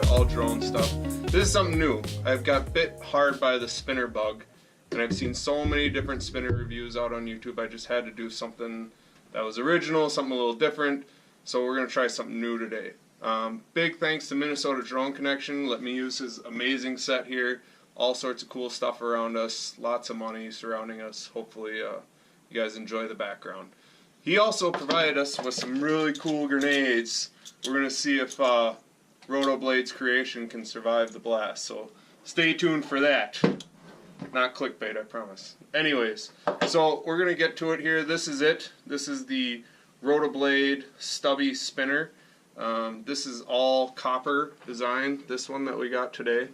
all drone stuff. This is something new. I've got bit hard by the spinner bug, and I've seen so many different spinner reviews out on YouTube. I just had to do something that was original, something a little different. So we're going to try something new today. Big thanks to Minnesota Drone Connection. Let me use his amazing set here. All sorts of cool stuff around us. Lots of money surrounding us. Hopefully you guys enjoy the background. He also provided us with some really cool grenades. We're going to see if Rotoblade's creation can survive the blast. So stay tuned for that. Not clickbait, I promise. Anyways, so we're going to get to it here. This is it. This is the Rotoblade Stubby Spinner. This is all copper design, this one that we got today.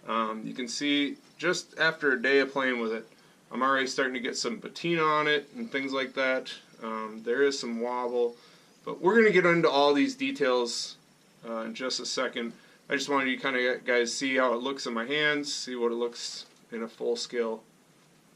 You can see just after a day of playing with it, I'm already starting to get some patina on it and things like that. There is some wobble, but we're going to get into all these details in just a second. I just wanted you kind of guys see how it looks in my hands, see what it looks in a full scale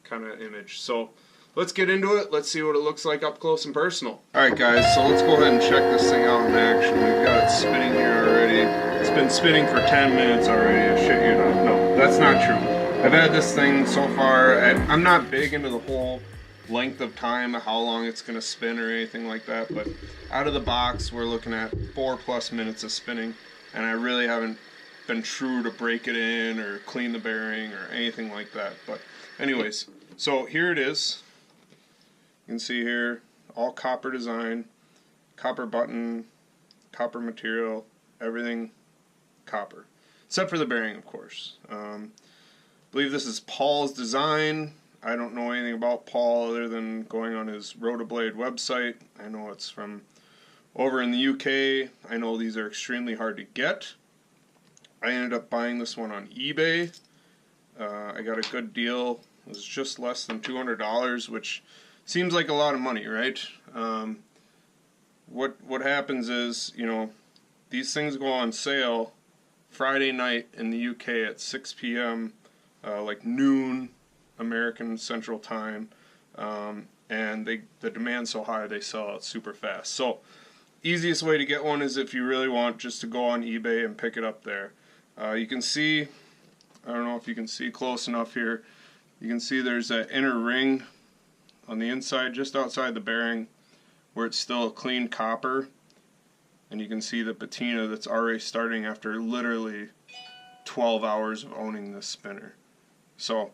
kind of image. So let's get into it. Let's see what it looks like up close and personal. Alright guys, so let's go ahead and check this thing out in action. We've got it spinning here already. It's been spinning for 10 minutes already. I shit you not. No, that's not true. I've had this thing so far. I'm not big into the whole length of time, how long it's going to spin or anything like that, but out of the box we're looking at 4+ minutes of spinning, and I really haven't been true to break it in or clean the bearing or anything like that. But anyways, so here it is. You can see here, all copper design, copper button, copper material, everything copper. Except for the bearing, of course. I believe this is Paul's design. I don't know anything about Paul other than going on his Rotoblade website. I know it's from over in the UK. I know these are extremely hard to get. I ended up buying this one on eBay. I got a good deal. It was just less than $200, which seems like a lot of money, right? What happens is, you know, these things go on sale Friday night in the UK at 6 p.m., like noon American Central Time, and the demand's so high they sell out super fast. So easiest way to get one is if you really want just to go on eBay and pick it up there. You can see, I don't know if you can see close enough here, you can see there's that inner ring on the inside just outside the bearing where it's still a clean copper, and you can see the patina that's already starting after literally 12 hours of owning this spinner. So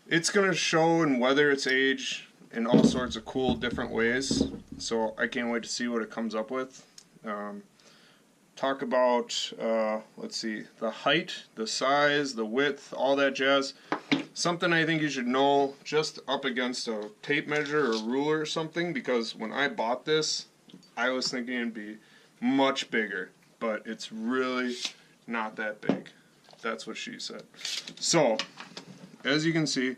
it's going to show and weather its age in all sorts of cool different ways, so I can't wait to see what it comes up with. Talk about, let's see, the height, the size, the width, all that jazz. Something I think you should know just up against a tape measure or ruler or something, because when I bought this, I was thinking it'd be much bigger, but it's really not that big. That's what she said. So, as you can see,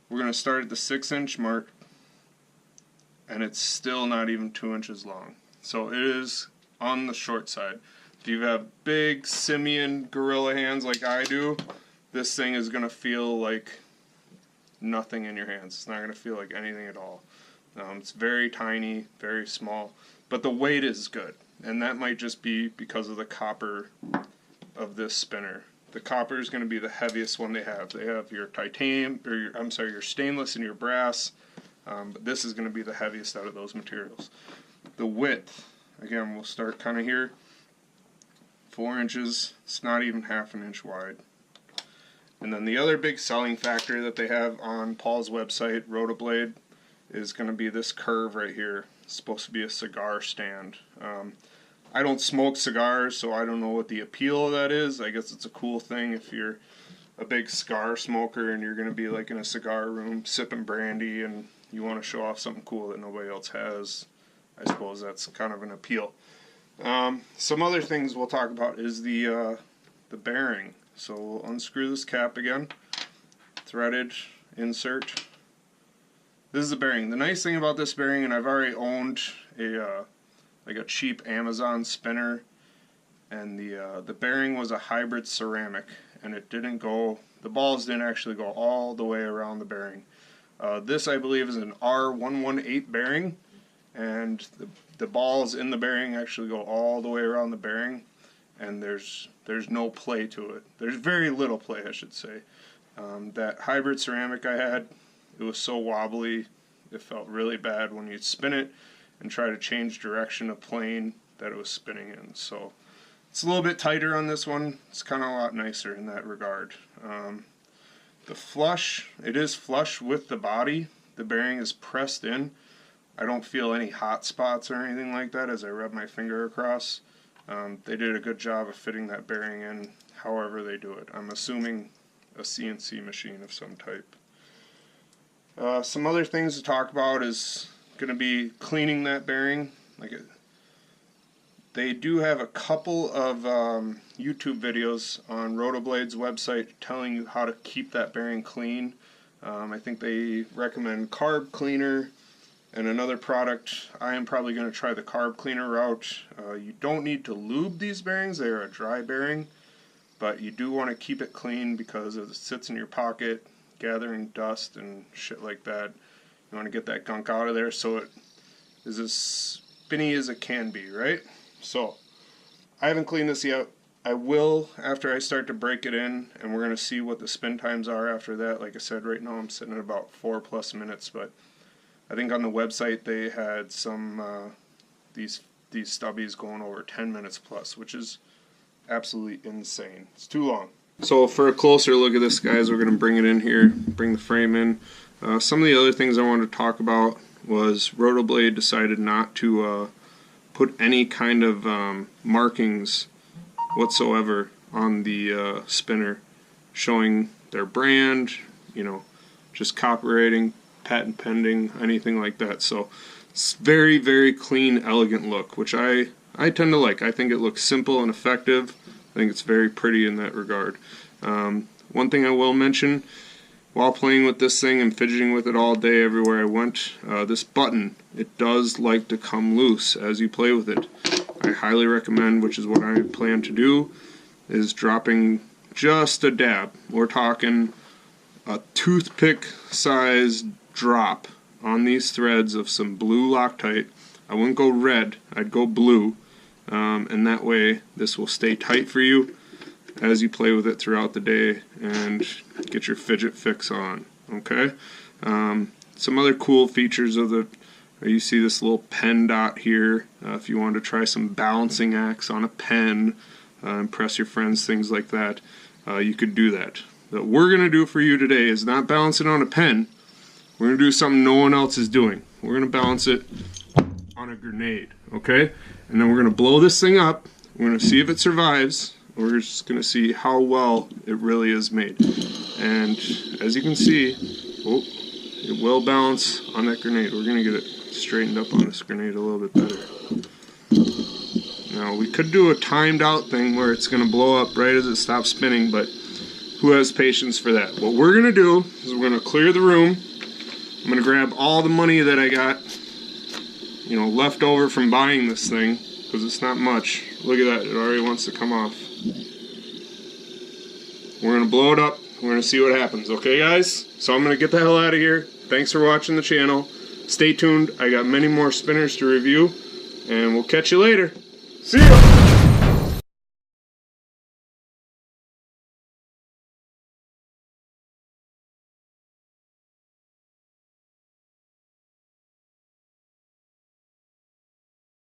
we're going to start at the 6-inch mark, and it's still not even 2 inches long. So it is on the short side. If you have big simian gorilla hands like I do, this thing is going to feel like nothing in your hands. It's not going to feel like anything at all. It's very tiny, very small, but the weight is good, and that might just be because of the copper of this spinner. The copper is going to be the heaviest one they have. They have your titanium, or your stainless and your brass, but this is going to be the heaviest out of those materials. The width, again, we'll start kind of here. 4 inches. It's not even ½ an inch wide. And then the other big selling factor that they have on Paul's website, Rotoblade, is going to be this curve right here. It's supposed to be a cigar stand. I don't smoke cigars, so I don't know what the appeal of that is. I guess it's a cool thing if you're a big cigar smoker and you're going to be like in a cigar room sipping brandy and you want to show off something cool that nobody else has. I suppose that's kind of an appeal. Some other things we'll talk about is the bearing. So we'll unscrew this cap again, threaded insert. This is the bearing. The nice thing about this bearing, and I've already owned a like a cheap Amazon spinner, and the bearing was a hybrid ceramic, and it didn't go, the balls didn't actually go all the way around the bearing. This I believe is an R118 bearing, and the balls in the bearing actually go all the way around the bearing, and there's no play to it. There's very little play, I should say. That hybrid ceramic I had, it was so wobbly, it felt really bad when you'd spin it and try to change direction of plane that it was spinning in. So it's a little bit tighter on this one. It's kind of a lot nicer in that regard. The flush, it is flush with the body. The bearing is pressed in. I don't feel any hot spots or anything like that as I rub my finger across. They did a good job of fitting that bearing in however they do it. I'm assuming a CNC machine of some type. Some other things to talk about is going to be cleaning that bearing. They do have a couple of YouTube videos on Rotoblade's website telling you how to keep that bearing clean. I think they recommend carb cleaner and another product. I am probably going to try the carb cleaner route. You don't need to lube these bearings. They are a dry bearing, but you do want to keep it clean because if it sits in your pocket gathering dust and shit like that, you want to get that gunk out of there so it is as spinny as it can be, right? So I haven't cleaned this yet. I will after I start to break it in, and we're going to see what the spin times are after that. Like I said, right now I'm sitting at about 4+ minutes, but I think on the website they had some these stubbies going over 10 minutes plus, which is absolutely insane. It's too long. So for a closer look at this, guys, we're going to bring it in here, bring the frame in. Some of the other things I wanted to talk about was Rotoblade decided not to put any kind of markings whatsoever on the spinner showing their brand, you know, just copywriting, patent pending, anything like that. So it's very, very clean, elegant look, which I tend to like. I think it looks simple and effective. I think it's very pretty in that regard. One thing I will mention, while playing with this thing and fidgeting with it all day everywhere I went, this button, it does like to come loose as you play with it. I highly recommend, which is what I plan to do, is dropping just a dab. We're talking a toothpick size drop on these threads of some blue Loctite. I wouldn't go red, I'd go blue, and that way this will stay tight for you as you play with it throughout the day and get your fidget fix on. Okay. Some other cool features of the, you see this little pen dot here. If you want to try some balancing acts on a pen, impress your friends, things like that, you could do that. What we're going to do for you today is not balance it on a pen. We're going to do something no one else is doing. We're going to balance it on a grenade, okay? And then we're going to blow this thing up. We're going to see if it survives. We're just going to see how well it really is made. And as you can see, oh, it will balance on that grenade. We're going to get it straightened up on this grenade a little bit better. Now, we could do a timed out thing where it's going to blow up right as it stops spinning, but who has patience for that? What we're going to do is we're going to clear the room. I'm going to grab all the money that I got, you know, left over from buying this thing, because it's not much. Look at that, it already wants to come off. We're going to blow it up. We're going to see what happens, okay, guys? So I'm going to get the hell out of here. Thanks for watching the channel. Stay tuned. I got many more spinners to review, and we'll catch you later. See ya!